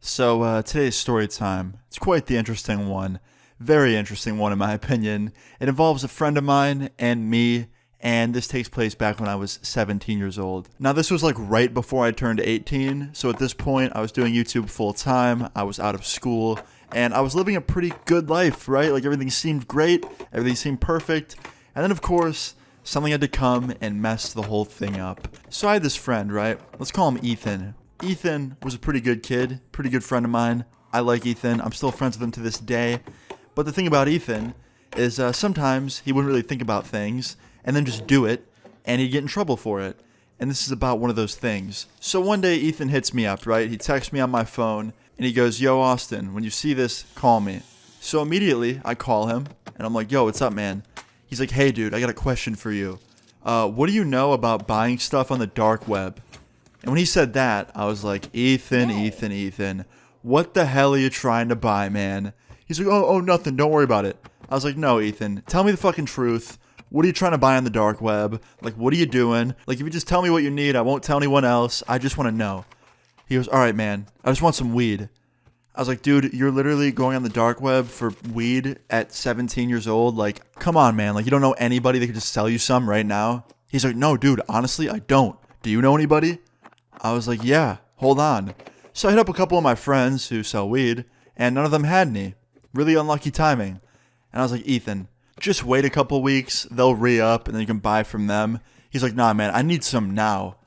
So today's story time, it's quite the interesting one. Very interesting one in my opinion. It involves a friend of mine and me, and this takes place back when I was 17 years old. Now this was like right before I turned 18, so at this point I was doing YouTube full time, I was out of school, and I was living a pretty good life, right? Like everything seemed great, everything seemed perfect, and then of course, something had to come and mess the whole thing up. So I had this friend, right? Let's call him Ethan. Ethan was a pretty good kid, pretty good friend of mine. I like Ethan. I'm still friends with him to this day. But the thing about Ethan is sometimes he wouldn't really think about things and then just do it, and he'd get in trouble for it. And this is about one of those things. So one day Ethan hits me up, right? He texts me on my phone, and he goes, "Yo, Austin, when you see this, call me." So immediately I call him, and I'm like, "Yo, what's up, man?" He's like, "Hey, dude, I got a question for you. What do you know about buying stuff on the dark web?" And when he said that, I was like, Ethan, what the hell are you trying to buy, man? He's like, oh, nothing, don't worry about it. I was like, no, Ethan, tell me the fucking truth. What are you trying to buy on the dark web? Like, what are you doing? Like, if you just tell me what you need, I won't tell anyone else. I just want to know. He goes, all right, man, I just want some weed. I was like, dude, you're literally going on the dark web for weed at 17 years old? Like, come on, man. Like, you don't know anybody that could just sell you some right now? He's like, no, dude, honestly, I don't. Do you know anybody? I was like, yeah, hold on. So I hit up a couple of my friends who sell weed, and none of them had any. Really unlucky timing. And I was like, Ethan, just wait a couple weeks, they'll re-up, and then you can buy from them. He's like, nah, man, I need some now.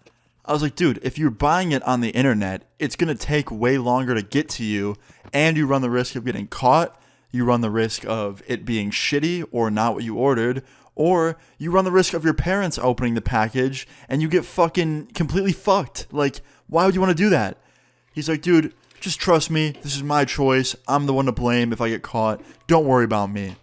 I was like, dude, if you're buying it on the internet, it's going to take way longer to get to you, and you run the risk of getting caught, you run the risk of it being shitty or not what you ordered, or you run the risk of your parents opening the package and you get fucking completely fucked. Like, why would you want to do that? He's like, dude, just trust me. This is my choice. I'm the one to blame if I get caught. Don't worry about me. And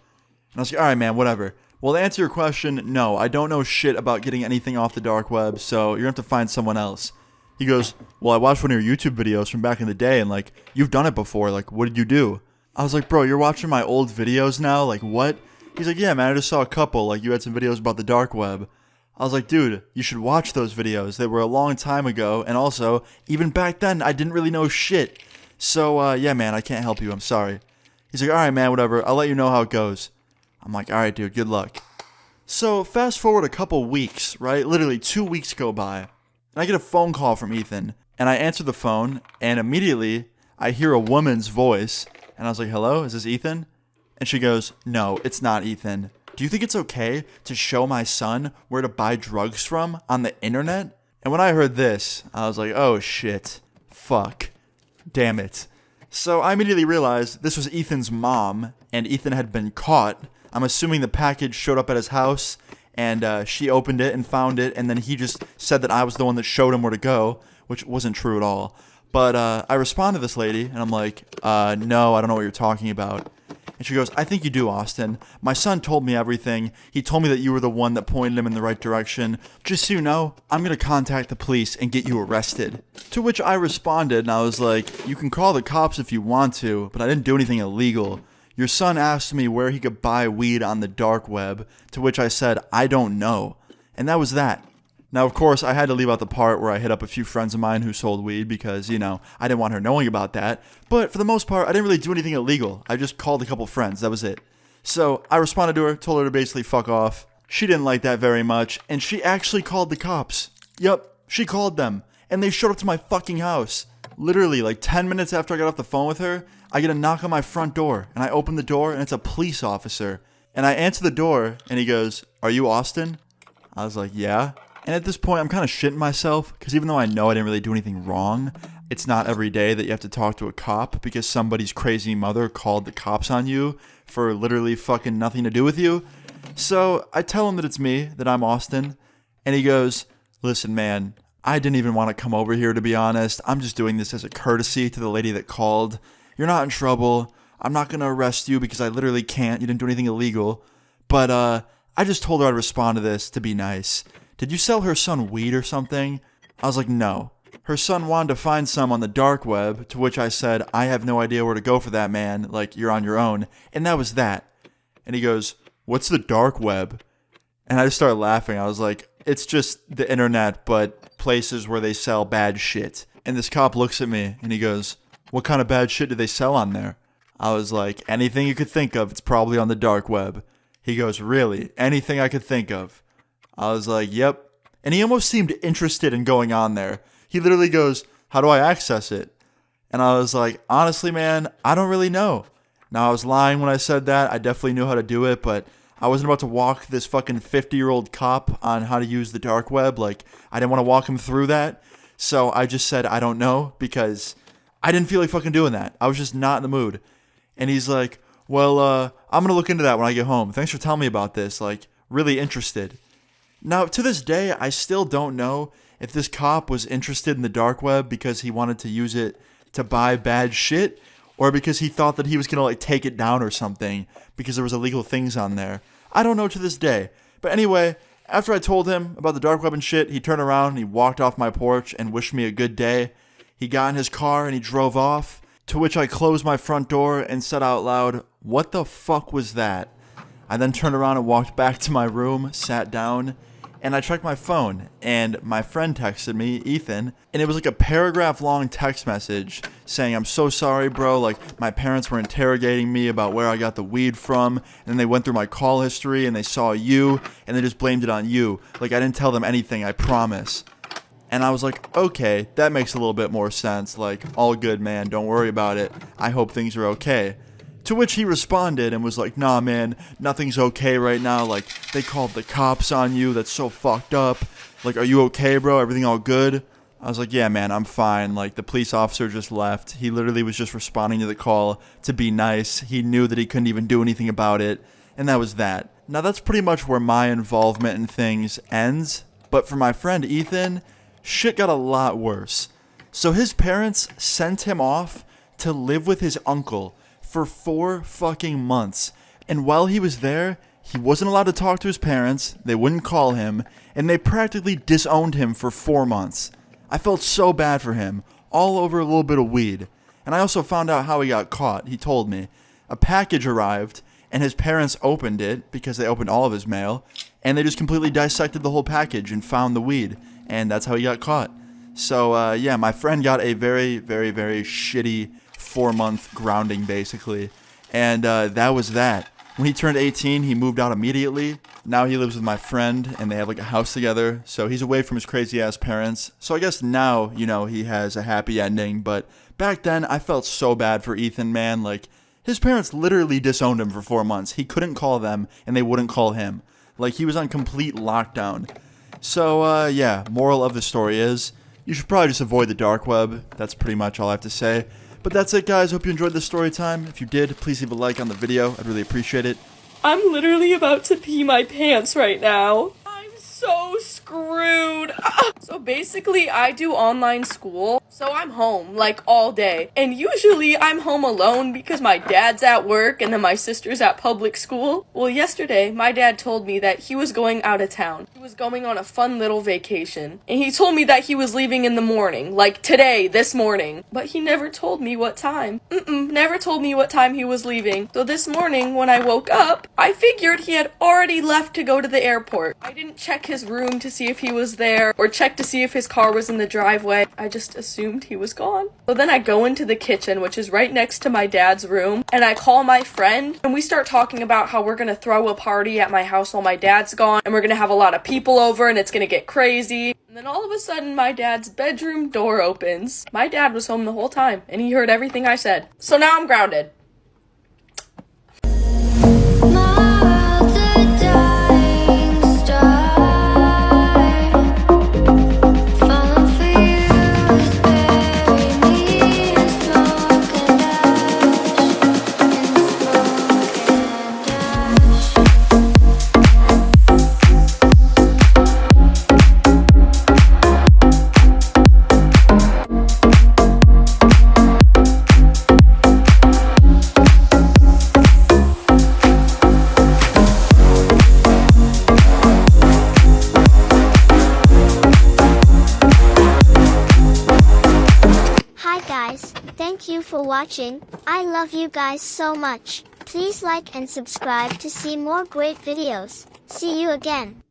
I was like, all right, man, whatever. Well, to answer your question, no, I don't know shit about getting anything off the dark web, so you're going to have to find someone else. He goes, well, I watched one of your YouTube videos from back in the day, and, like, you've done it before. Like, what did you do? I was like, bro, you're watching my old videos now? Like, what? He's like, yeah, man, I just saw a couple. Like, you had some videos about the dark web. I was like, dude, you should watch those videos. They were a long time ago. And also, even back then, I didn't really know shit. So, yeah, man, I can't help you. I'm sorry. He's like, all right, man, whatever. I'll let you know how it goes. I'm like, all right, dude, good luck. So, fast forward a couple weeks, right? Literally 2 weeks go by. And I get a phone call from Ethan. And I answer the phone. And immediately, I hear a woman's voice. And I was like, hello, is this Ethan? And she goes, no, it's not Ethan. Do you think it's okay to show my son where to buy drugs from on the internet? And when I heard this, I was like, oh shit, fuck, damn it. So I immediately realized this was Ethan's mom, and Ethan had been caught. I'm assuming the package showed up at his house, and she opened it and found it, and then he just said that I was the one that showed him where to go, which wasn't true at all. But I respond to this lady, and I'm like, no, I don't know what you're talking about. And she goes, I think you do, Austin. My son told me everything. He told me that you were the one that pointed him in the right direction. Just so you know, I'm going to contact the police and get you arrested. To which I responded, and I was like, you can call the cops if you want to, but I didn't do anything illegal. Your son asked me where he could buy weed on the dark web, to which I said, I don't know. And that was that. Now, of course, I had to leave out the part where I hit up a few friends of mine who sold weed because, you know, I didn't want her knowing about that. But for the most part, I didn't really do anything illegal. I just called a couple friends. That was it. So I responded to her, told her to basically fuck off. She didn't like that very much, and she actually called the cops. Yep, she called them, and they showed up to my fucking house. Literally, like 10 minutes after I got off the phone with her, I get a knock on my front door, and I open the door, and it's a police officer. And I answer the door, and he goes, are you Austin? I was like, yeah. And at this point, I'm kind of shitting myself, because even though I know I didn't really do anything wrong, it's not every day that you have to talk to a cop because somebody's crazy mother called the cops on you for literally fucking nothing to do with you. So I tell him that it's me, that I'm Austin, and he goes, listen, man, I didn't even want to come over here, to be honest. I'm just doing this as a courtesy to the lady that called. You're not in trouble. I'm not going to arrest you because I literally can't. You didn't do anything illegal. But I just told her I'd respond to this to be nice. Did you sell her son weed or something? I was like, no. Her son wanted to find some on the dark web, to which I said, I have no idea where to go for that, man. Like, you're on your own. And that was that. And he goes, what's the dark web? And I just started laughing. I was like, it's just the internet, but places where they sell bad shit. And this cop looks at me and he goes, what kind of bad shit do they sell on there? I was like, anything you could think of, it's probably on the dark web. He goes, really? Anything I could think of? I was like, yep. And he almost seemed interested in going on there. He literally goes, how do I access it? And I was like, honestly, man, I don't really know. Now, I was lying when I said that. I definitely knew how to do it, but I wasn't about to walk this fucking 50-year-old cop on how to use the dark web. Like, I didn't want to walk him through that. So I just said, I don't know, because I didn't feel like fucking doing that. I was just not in the mood. And he's like, well, I'm going to look into that when I get home. Thanks for telling me about this. Like, really interested. Now, to this day, I still don't know if this cop was interested in the dark web because he wanted to use it to buy bad shit, or because he thought that he was going to, like, take it down or something because there was illegal things on there. I don't know to this day. But anyway, after I told him about the dark web and shit, he turned around and he walked off my porch and wished me a good day. He got in his car and he drove off, to which I closed my front door and said out loud, what the fuck was that? I then turned around and walked back to my room, sat down, and I checked my phone, and my friend texted me, Ethan, and it was like a paragraph-long text message saying, I'm so sorry, bro, like, my parents were interrogating me about where I got the weed from, and then they went through my call history, and they saw you, and they just blamed it on you. Like, I didn't tell them anything, I promise. And I was like, okay, that makes a little bit more sense, like, all good, man, don't worry about it, I hope things are okay. To which he responded and was like, nah, man, nothing's okay right now. Like, they called the cops on you. That's so fucked up. Like, are you okay, bro? Everything all good? I was like, yeah, man, I'm fine. Like, the police officer just left. He literally was just responding to the call to be nice. He knew that he couldn't even do anything about it. And that was that. Now, that's pretty much where my involvement in things ends. But for my friend Ethan, shit got a lot worse. So his parents sent him off to live with his uncle for 4 fucking months. And while he was there, he wasn't allowed to talk to his parents, they wouldn't call him, and they practically disowned him for 4 months. I felt so bad for him, all over a little bit of weed. And I also found out how he got caught, he told me. A package arrived, and his parents opened it, because they opened all of his mail, and they just completely dissected the whole package and found the weed, and that's how he got caught. So, yeah, my friend got a very, very, very shitty 4-month grounding, basically. And that was that. When he turned 18, he moved out immediately. Now he lives with my friend, and they have like a house together. So he's away from his crazy-ass parents. So I guess now, you know, he has a happy ending. But back then, I felt so bad for Ethan, man. Like, his parents literally disowned him for 4 months. He couldn't call them, and they wouldn't call him. Like, he was on complete lockdown. So, yeah, moral of the story is, you should probably just avoid the dark web. That's pretty much all I have to say. But that's it, guys. Hope you enjoyed this story time. If you did, please leave a like on the video. I'd really appreciate it. I'm literally about to pee my pants right now. I'm so screwed. So basically, I do online school, so I'm home, like, all day. And usually, I'm home alone because my dad's at work and then my sister's at public school. Well, yesterday, my dad told me that he was going out of town. He was going on a fun little vacation. And he told me that he was leaving in the morning, like today, this morning. But he never told me what time. Never told me what time he was leaving. So this morning, when I woke up, I figured he had already left to go to the airport. I didn't check his room to see if he was there or check to see if his car was in the driveway. I just assumed he was gone. So then I go into the kitchen, which is right next to my dad's room, and I call my friend, and we start talking about how we're gonna throw a party at my house while my dad's gone, and we're gonna have a lot of people over, and it's gonna get crazy. And then all of a sudden, my dad's bedroom door opens. My dad was home the whole time, and he heard everything I said. So now I'm grounded. Thank you for watching. I love you guys so much. Please like and subscribe to see more great videos. See you again.